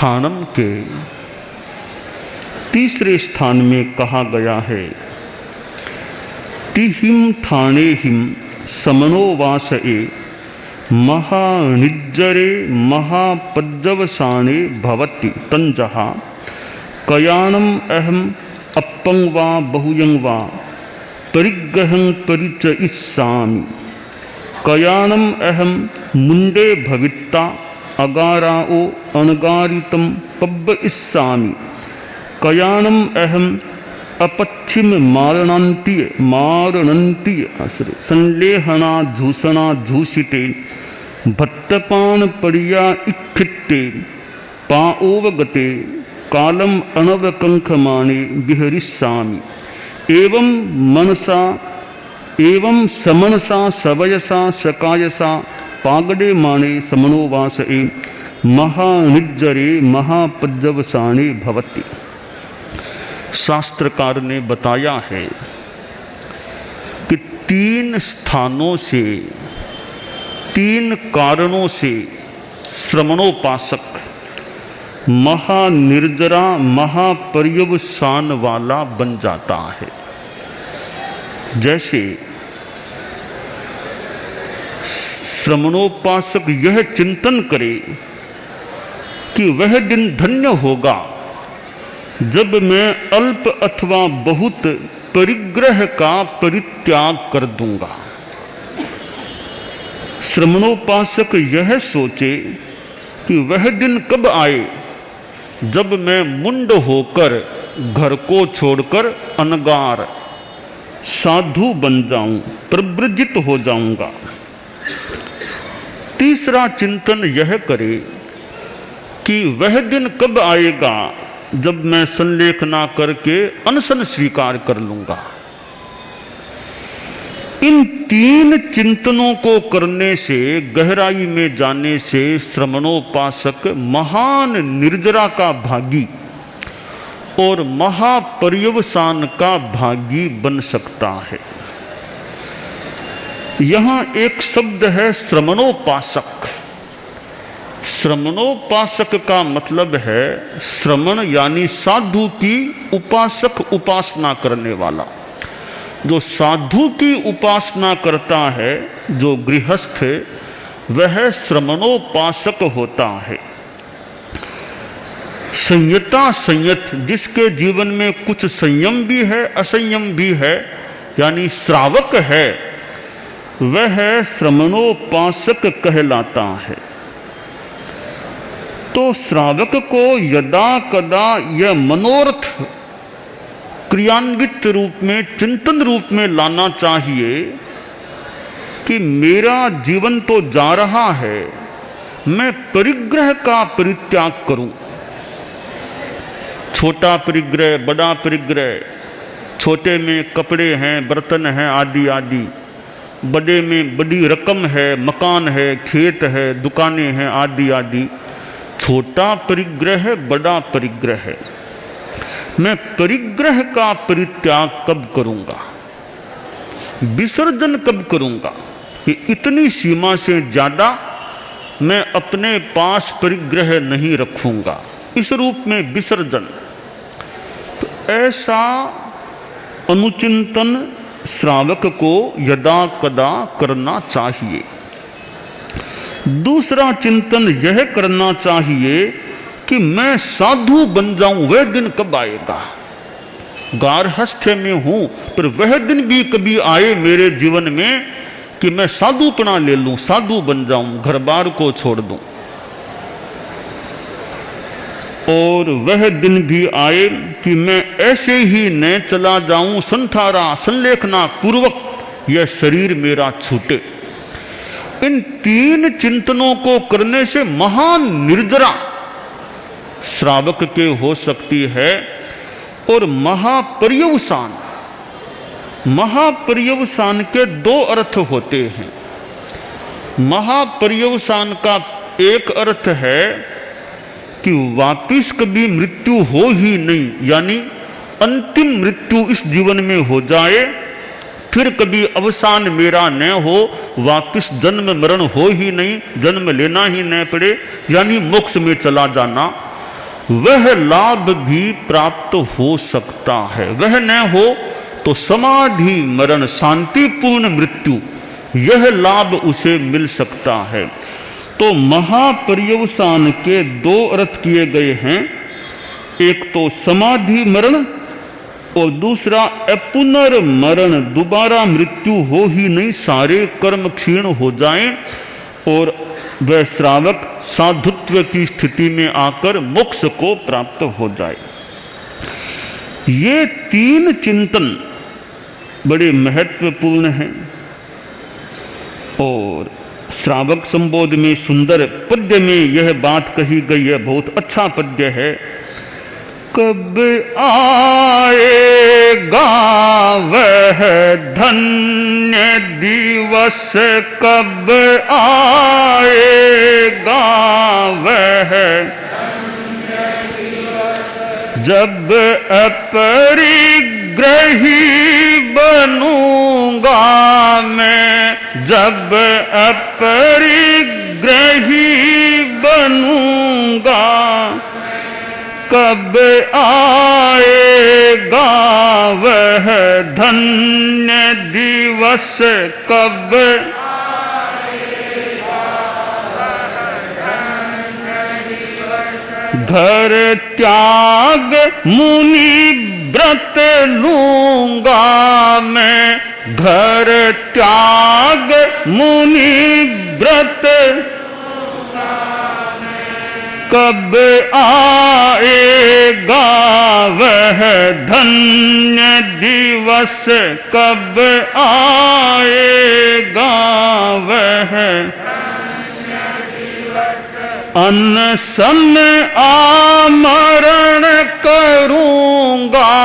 स्थानम के तीसरे स्थान में कहा गया है, तिहिम ठाणे हिम समनोवासए महानिज्जरे महापज्जवसाने भवति तंजहा कयानम अहम अपं वा बहुयं वा परिग्रहं परिचयिष्यामि कयानम अहम मुंडे भवित्ता अगाराओ अनगारितं पब्बइष्यामि कयानम अहम अपच्छिम मारणन्तीय संलेहना झूषणा झूषिते भट्टपान परिया इक्षिते पाओवगते कालम अनवकंखमाणे विहरिष्यामि एवं समनसा सवयसा सकायसा पागडे माणे समनोवासए महानिज्जरे महापज्जवसाने भवति। शास्त्रकार ने बताया है कि 3 स्थानों से 3 कारणों से श्रमणोपासक महानिर्जरा महापर्यवसान वाला बन जाता है। जैसे श्रमणोपासक यह चिंतन करे कि वह दिन धन्य होगा जब मैं अल्प अथवा बहुत परिग्रह का परित्याग कर दूंगा। श्रमणोपासक यह सोचे कि वह दिन कब आए जब मैं मुंड होकर घर को छोड़कर अनगार साधु बन जाऊं, प्रव्रजित हो जाऊंगा। तीसरा चिंतन यह करे कि वह दिन कब आएगा जब मैं संलेख ना करके अनशन स्वीकार कर लूंगा। इन 3 चिंतनों को करने से, गहराई में जाने से श्रमणोपासक महान निर्जरा का भागी और महापर्यवसान का भागी बन सकता है। यहां एक शब्द है श्रमणोपासक। श्रमणोपासक का मतलब है श्रमण यानी साधु की उपासक, उपासना करने वाला। जो साधु की उपासना करता है, जो गृहस्थ है, वह श्रमणोपासक होता है। संयता संयत, जिसके जीवन में कुछ संयम भी है असंयम भी है, यानी श्रावक है, वह श्रमणोपासक कहलाता है। तो श्रावक को यदा कदा यह मनोरथ क्रियान्वित रूप में, चिंतन रूप में लाना चाहिए कि मेरा जीवन तो जा रहा है, मैं परिग्रह का परित्याग करूं। छोटा परिग्रह, बड़ा परिग्रह, छोटे में कपड़े हैं, बर्तन हैं, आदि आदि, बड़े में बड़ी रकम है, मकान है, खेत है, दुकानें हैं, आदि आदि। छोटा परिग्रह है, बड़ा परिग्रह है। मैं परिग्रह का परित्याग कब करूंगा, विसर्जन कब करूंगा कि इतनी सीमा से ज्यादा मैं अपने पास परिग्रह नहीं रखूंगा, इस रूप में विसर्जन। तो ऐसा अनुचिंतन श्रावक को यदा कदा करना चाहिए। दूसरा चिंतन यह करना चाहिए कि मैं साधु बन जाऊं, वह दिन कब आएगा। गारहस्थ्य में हूं, पर वह दिन भी कभी आए मेरे जीवन में कि मैं साधुपना ले लूं, साधु बन जाऊं, घर बार को छोड़ दूं। और वह दिन भी आए कि मैं ऐसे ही न चला जाऊं, संथारा संलेखना पूर्वक यह शरीर मेरा छूटे। इन 3 चिंतनों को करने से महान निर्जरा श्रावक के हो सकती है। और महापर्यवसान, महापर्यवसान के 2 अर्थ होते हैं। महापर्यवसान का एक अर्थ है कि वापिस कभी मृत्यु हो ही नहीं, यानी अंतिम मृत्यु इस जीवन में हो जाए, फिर कभी अवसान मेरा न हो, वापिस जन्म मरण हो ही नहीं, जन्म लेना ही न पड़े, यानी मोक्ष में चला जाना। वह लाभ भी प्राप्त हो सकता है। वह न हो तो समाधि मरण शांतिपूर्ण मृत्यु, यह लाभ उसे मिल सकता है। तो महापर्यवसान के दो अर्थ किए गए हैं, एक तो समाधि मरण और दूसरा पुनर्मरण, दोबारा मृत्यु हो ही नहीं, सारे कर्म क्षीण हो जाएं और वह श्रावक साधुत्व की स्थिति में आकर मोक्ष को प्राप्त हो जाए। ये तीन चिंतन बड़े महत्वपूर्ण हैं। और श्रावक संबोध में सुंदर पद्य में यह बात कही गई है, बहुत अच्छा पद्य है। कब आएगा वह धन्य दिवस, कब आएगा वह जब अपरिग्रही बनूंगा मैं, जब अपरिग्रही बनूंगा। कब आएगा वह धन्य दिवस, कब आएगा वह धन्य दिवस। घर त्याग मुनि व्रत लूंगा मैं, घर त्याग मुनि व्रत। कब आएगा वह धन्य दिवस, कब आएगा वह धन्य दिवस। अनशन आमरण करूंगा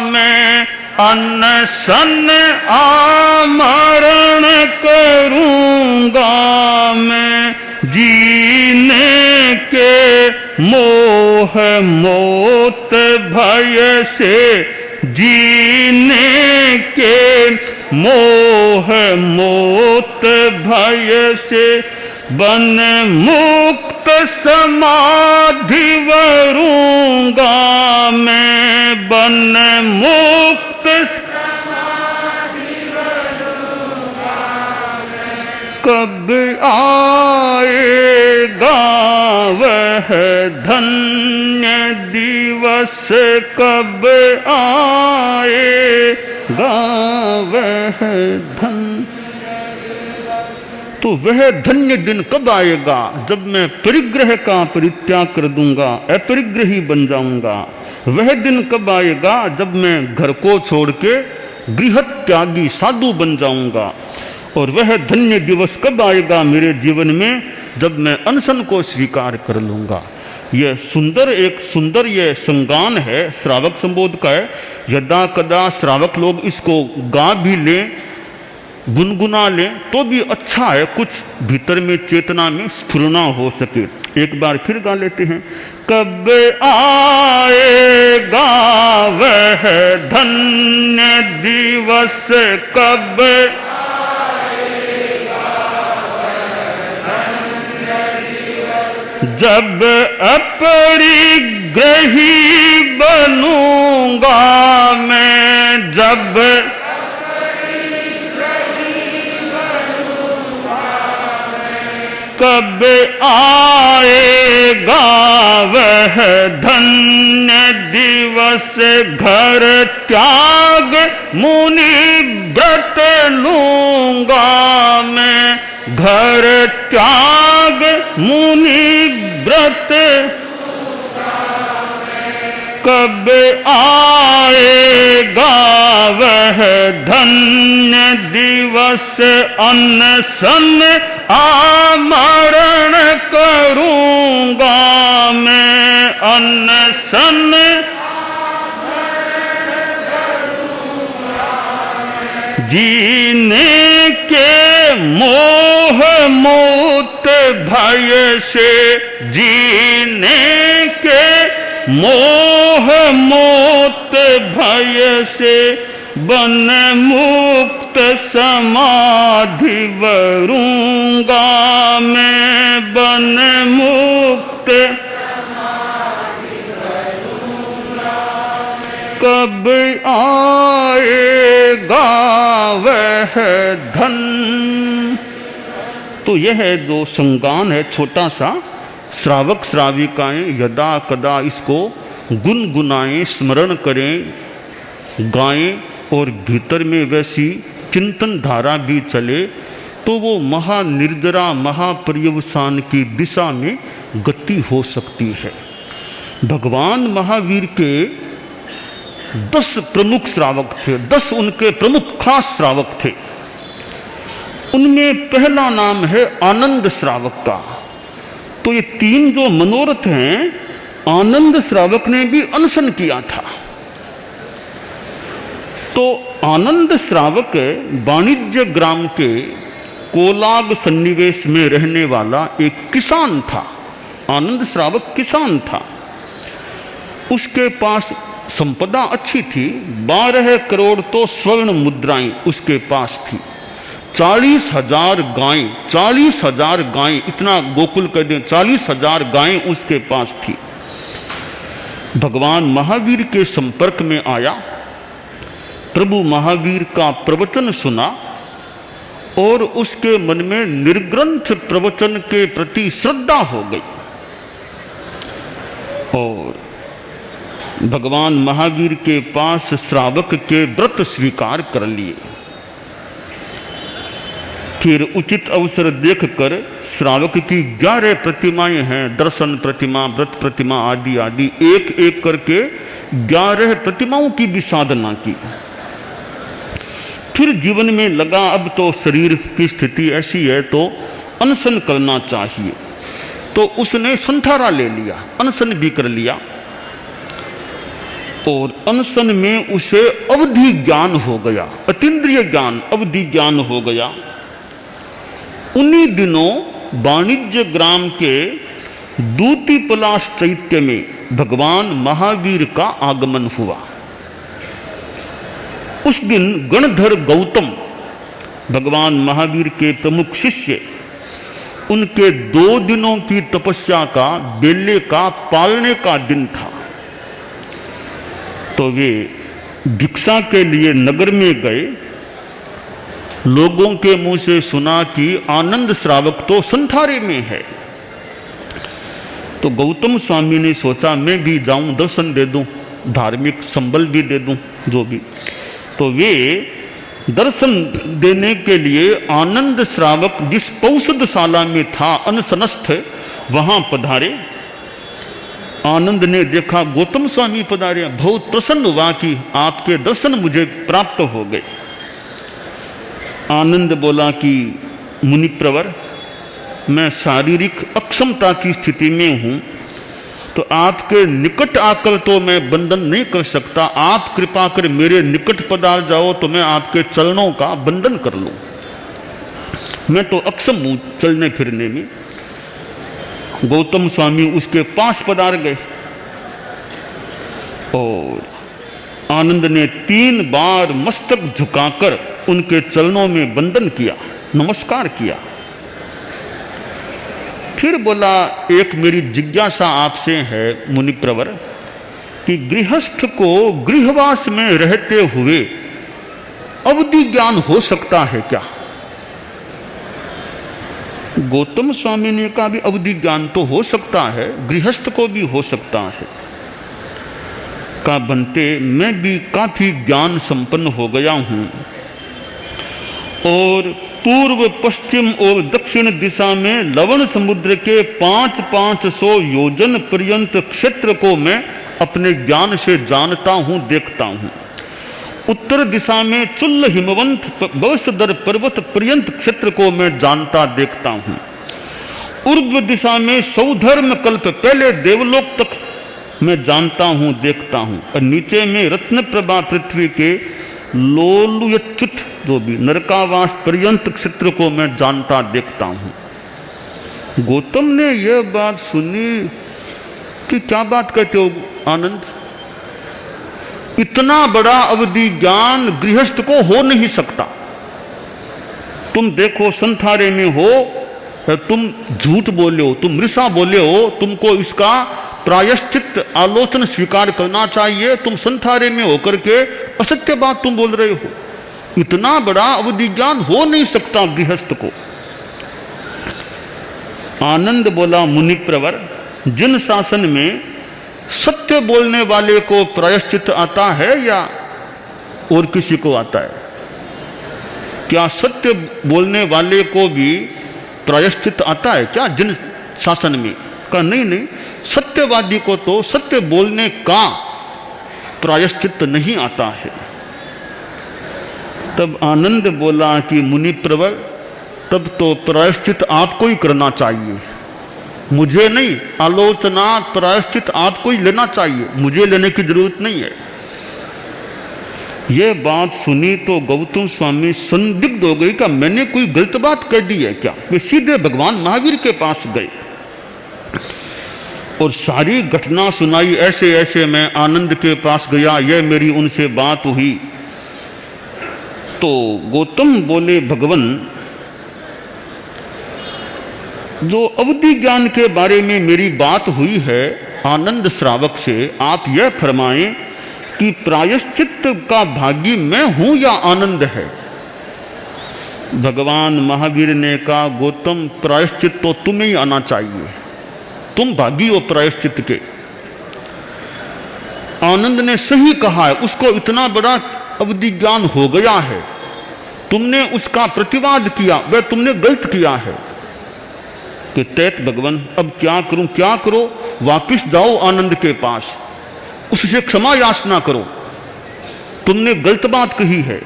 मैं, अनशन आमरण करूंगा मैं। जीने के मोह मोत भय से, जीने के मोह मोत भय से बन मुक्त समाधि वरूंगा मैं, बन मुक्त समाधि वरूंगा मैं। कब आएगा वह धन्य दिवस, कब आएगा वह धन्य। तो वह धन्य दिन कब आएगा? जब मैं परिग्रह का परित्याग कर दूंगा, अपरिग्रही बन जाऊंगा। वह दिन कब आएगा? जब मैं घर को छोड़ के गृह त्यागी साधु बन जाऊंगा। और वह धन्य दिवस कब आएगा मेरे जीवन में? जब मैं अनशन को स्वीकार कर लूंगा। यह सुंदर, एक सुंदर यह संगान है, श्रावक संबोध का है। यदा कदा श्रावक लोग इसको गा भी लें, गुनगुना लें तो भी अच्छा है, कुछ भीतर में चेतना में स्फुरना हो सके। एक बार फिर गा लेते हैं। कब आएगा वह धन्य दिवस, कब आएगा वह धन्य दिवस। जब अपरिग्रही बनूंगा मैं, जब कब आएगा वह धन्य दिवस। घर त्याग मुनि व्रत लूंगा मैं, घर त्याग मुनि व्रत। कब आएगा वह धन्य दिवस। अनशन आमरण करूंगा मैं, अनशन जीने के मोह मोत भय से, जीने के मोह मोत भय से बन मुक्त समाधि वरूंगा मैं, बन मुक्त समाधि। वह धन। तो यह जो संगान है छोटा सा, श्रावक श्राविकाएं यदा कदा इसको गुनगुनाएं, स्मरण करें, गाएं और भीतर में वैसी चिंतन धारा भी चले तो वो महानिर्जरा महापर्यवसान की दिशा में गति हो सकती है। भगवान महावीर के 10 प्रमुख श्रावक थे, 10 उनके प्रमुख खास श्रावक थे। उनमें पहला नाम है आनंद श्रावक का। तो ये 3 जो मनोरथ हैं, आनंद श्रावक ने भी अनशन किया था। तो आनंद श्रावक वाणिज्य ग्राम के कोलाग सन्निवेश में रहने वाला एक किसान था। आनंद श्रावक किसान था। उसके पास संपदा अच्छी थी, 12 करोड़ तो स्वर्ण मुद्राएं उसके पास थी, 40,000 गायें, 40,000 गायें, इतना गोकुल कह दें, 40,000 गायें उसके पास थी। भगवान महावीर के संपर्क में आया, प्रभु महावीर का प्रवचन सुना और उसके मन में निर्ग्रंथ प्रवचन के प्रति श्रद्धा हो गई और भगवान महावीर के पास श्रावक के व्रत स्वीकार कर लिए। फिर उचित अवसर देखकर श्रावक की 11 प्रतिमाएं हैं, दर्शन प्रतिमा, व्रत प्रतिमा आदि आदि, एक एक करके 11 प्रतिमाओं की भी साधना की। फिर जीवन में लगा अब तो शरीर की स्थिति ऐसी है तो अनशन करना चाहिए। तो उसने संथारा ले लिया, अनशन भी कर लिया और अनशन में उसे अवधि ज्ञान हो गया, अतीन्द्रिय ज्ञान, अवधि ज्ञान हो गया। उन्हीं दिनों वाणिज्य ग्राम के दूती पलाश चैत्य में भगवान महावीर का आगमन हुआ। उस दिन गणधर गौतम, भगवान महावीर के प्रमुख शिष्य, उनके 2 दिनों की तपस्या का, बेले का पालने का दिन था। तो वे भिक्षा के लिए नगर में गए। लोगों के मुंह से सुना कि आनंद श्रावक तो संथारे में है। तो गौतम स्वामी ने सोचा मैं भी जाऊं, दर्शन दे दूं, धार्मिक संबल भी दे दूं, जो भी। तो वे दर्शन देने के लिए आनंद श्रावक जिस पौषधशाला में था अनशनस्थ, वहां पधारे। आनंद ने देखा गौतम स्वामी पधारे, बहुत प्रसन्न हुआ कि आपके दर्शन मुझे प्राप्त हो गए। आनंद बोला कि मुनिप्रवर, मैं शारीरिक अक्षमता की स्थिति में हूं, तो आपके निकट आकर तो मैं बंधन नहीं कर सकता। आप कृपा कर मेरे निकट पधार जाओ तो मैं आपके चरणों का बंधन कर लूं। मैं तो अक्षम हूं चलने फिरने में। गौतम स्वामी उसके पास पधार गए और आनंद ने 3 बार मस्तक झुकाकर उनके चरणों में बंधन किया, नमस्कार किया। फिर बोला, एक मेरी जिज्ञासा आपसे है मुनिप्रवर, कि गृहस्थ को गृहवास में रहते हुए अवधि ज्ञान हो सकता है क्या? गौतम स्वामी ने कहा भी अवधि ज्ञान तो हो सकता है, गृहस्थ को भी हो सकता है। का बनते मैं भी काफी ज्ञान संपन्न हो गया हूं और पूर्व पश्चिम और दक्षिण दिशा में लवण समुद्र के 500-500 योजन पर्यंत क्षेत्र को मैं अपने ज्ञान से जानता हूं, देखता हूं। उत्तर दिशा में चुल्ल हिमवंत बवसदर पर्वत पर्यंत क्षेत्र को मैं जानता देखता हूं। ऊर्ध्व दिशा में सौधर्म कल्प पहले देवलोक तक मैं जानता हूं, देखता हूं। और नीचे में रत्न प्रभा पृथ्वी के लोलुयच्युत जो भी नरकावास पर्यंत क्षेत्र को मैं जानता देखता हूं। गौतम ने यह बात सुनी कि क्या बात कहते हो आनंद, इतना बड़ा अवधि ज्ञान गृहस्थ को हो नहीं सकता। तुम देखो संथारे में हो, तुम झूठ बोले हो, तुम मृषा बोले हो, तुमको इसका प्रायश्चित आलोचन स्वीकार करना चाहिए। तुम संथारे में होकर के असत्य बात तुम बोल रहे हो। इतना बड़ा अवधि ज्ञान हो नहीं सकता गृहस्थ को। आनंद बोला मुनि प्रवर, जिन शासन में सत्य बोलने वाले को प्रायश्चित आता है या और किसी को आता है? क्या सत्य बोलने वाले को भी प्रायश्चित आता है क्या जिन शासन में? का नहीं नहीं, सत्यवादी को तो सत्य बोलने का प्रायश्चित नहीं आता है। तब आनंद बोला कि मुनि प्रवर, तब तो प्रायश्चित आपको ही करना चाहिए, मुझे नहीं। आलोचना प्रायश्चित आपको ही लेना चाहिए, मुझे लेने की जरूरत नहीं है। यह बात सुनी तो गौतम स्वामी संदिग्ध हो गई कि मैंने कोई गलत बात कर दी है क्या। वे सीधे भगवान महावीर के पास गए और सारी घटना सुनाई। ऐसे ऐसे मैं आनंद के पास गया, यह मेरी उनसे बात हुई। तो गौतम बोले, भगवान, जो अवधि ज्ञान के बारे में मेरी बात हुई है आनंद श्रावक से, आप यह फरमाएं कि प्रायश्चित का भागी मैं हूं या आनंद है। भगवान महावीर ने कहा, गौतम, प्रायश्चित तो तुम्हें ही आना चाहिए, तुम भागी हो प्रायश्चित के। आनंद ने सही कहा है, उसको इतना बड़ा अवधि ज्ञान हो गया है, तुमने उसका प्रतिवाद किया, वह तुमने गलत किया है। कि तैत भगवान, अब क्या करूं? क्या करो? वापिस जाओ आनंद के पास, उससे क्षमा याचना करो, तुमने गलत बात कही है।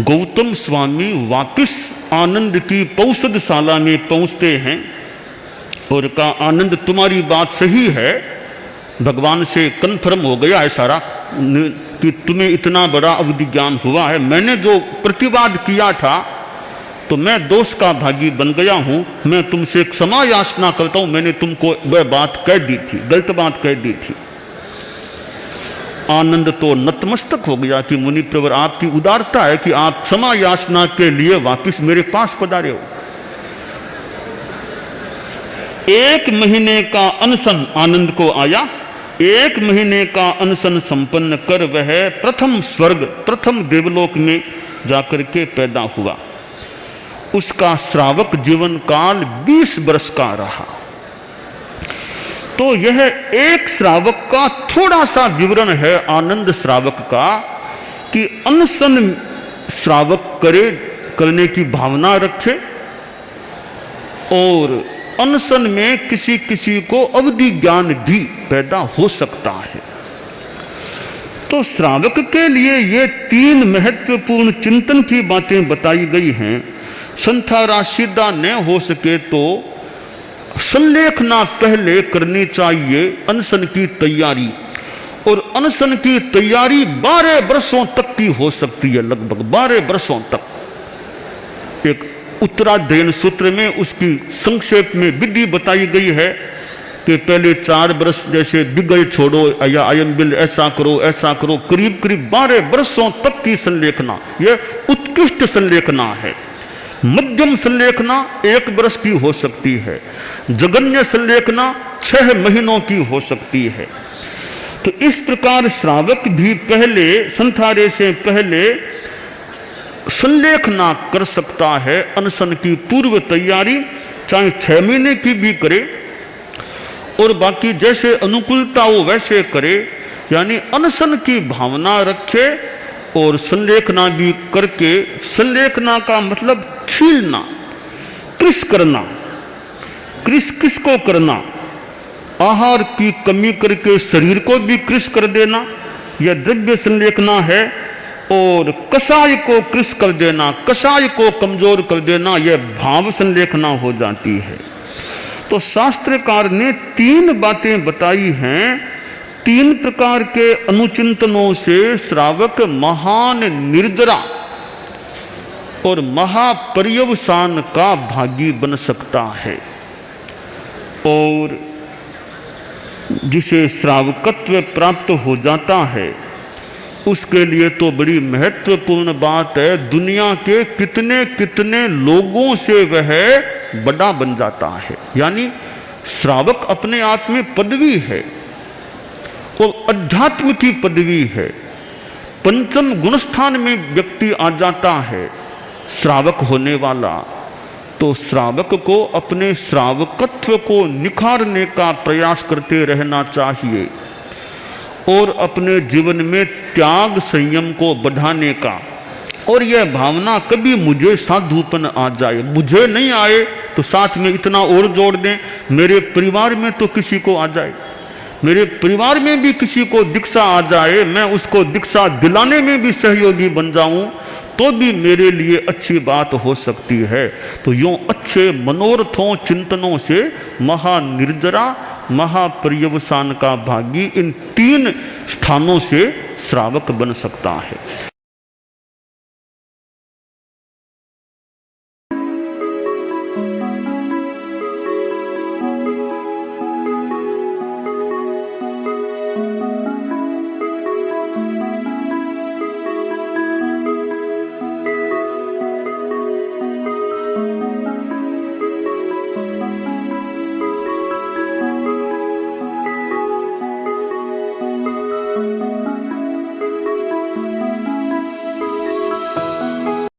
गौतम स्वामी वापिस आनंद की पौषधशाला में पहुंचते हैं और कहा, आनंद, तुम्हारी बात सही है, भगवान से कन्फर्म हो गया है सारा कि तुम्हें इतना बड़ा अवधि ज्ञान हुआ है। मैंने जो प्रतिवाद किया था तो मैं दोष का भागी बन गया हूं, मैं तुमसे क्षमा याचना करता हूं, मैंने तुमको वह बात कह दी थी, गलत बात कह दी थी। आनंद तो नतमस्तक हो गया कि मुनि प्रवर, आपकी उदारता है कि आप क्षमा याचना के लिए वापिस मेरे पास पधारे हो। 1 महीने का अनशन आनंद को आया। 1 महीने का अनशन संपन्न कर वह प्रथम स्वर्ग, प्रथम देवलोक में जाकर के पैदा हुआ। उसका श्रावक जीवन काल 20 वर्ष का रहा। तो यह एक श्रावक का थोड़ा सा विवरण है आनंद श्रावक का, कि अनशन श्रावक करने की भावना रखे और अनशन में किसी किसी को अवधि ज्ञान भी पैदा हो सकता है। तो श्रावक के लिए ये 3 महत्वपूर्ण चिंतन की बातें बताई गई हैं। संथारा सीधा न हो सके तो संलेखना पहले करनी चाहिए, अनशन की तैयारी। और अनशन की तैयारी 12 वर्षों तक की हो सकती है, लगभग 12 वर्षों तक। एक उत्तराध्ययन सूत्र में उसकी संक्षेप में विधि बताई गई है कि पहले 4 वर्ष जैसे बिगड़ छोड़ो या आयम्बिल, ऐसा करो, करीब करीब 12 वर्षों तक की संलेखना, यह उत्कृष्ट संलेखना है। मध्यम संलेखना 1 वर्ष की हो सकती है, जघन्य संलेखना 6 महीनों की हो सकती है। तो इस प्रकार श्रावक भी पहले, संथारे से पहले संलेखना कर सकता है। अनशन की पूर्व तैयारी चाहे 6 महीने की भी करे और बाकी जैसे अनुकूलता हो वैसे करे, यानी अनशन की भावना रखे और संलेखना भी करके। संलेखना का मतलब छीलना, कृश करना। कृश किसको करना? आहार की कमी करके शरीर को भी कृश कर देना, यह द्रव्य संलेखना है। और कषाय को कृश कर देना, कषाय को कमजोर कर देना, यह भाव संलेखना हो जाती है। तो शास्त्रकार ने 3 बातें बताई हैं। 3 प्रकार के अनुचिंतनों से श्रावक महान निर्जरा और महापर्यवसान का भागी बन सकता है। और जिसे श्रावकत्व प्राप्त हो जाता है उसके लिए तो बड़ी महत्वपूर्ण बात है, दुनिया के कितने कितने लोगों से वह बड़ा बन जाता है। यानी श्रावक अपने आप में पदवी है और अध्यात्म की पदवी है। पंचम गुणस्थान में व्यक्ति आ जाता है श्रावक होने वाला, तो श्रावक को अपने श्रावकत्व को निखारने का प्रयास करते रहना चाहिए और अपने जीवन में त्याग संयम को बढ़ाने का। और यह भावना कभी मुझे साधुपन आ जाए, मुझे नहीं आए तो साथ में इतना और जोड़ दें, मेरे परिवार में तो किसी को आ जाए, मेरे परिवार में भी किसी को दीक्षा आ जाए, मैं उसको दीक्षा दिलाने में भी सहयोगी बन जाऊं तो भी मेरे लिए अच्छी बात हो सकती है। तो यूं अच्छे मनोरथों चिंतनों से महानिर्जरा महापर्यवसान का भागी इन 3 स्थानों से श्रावक बन सकता है।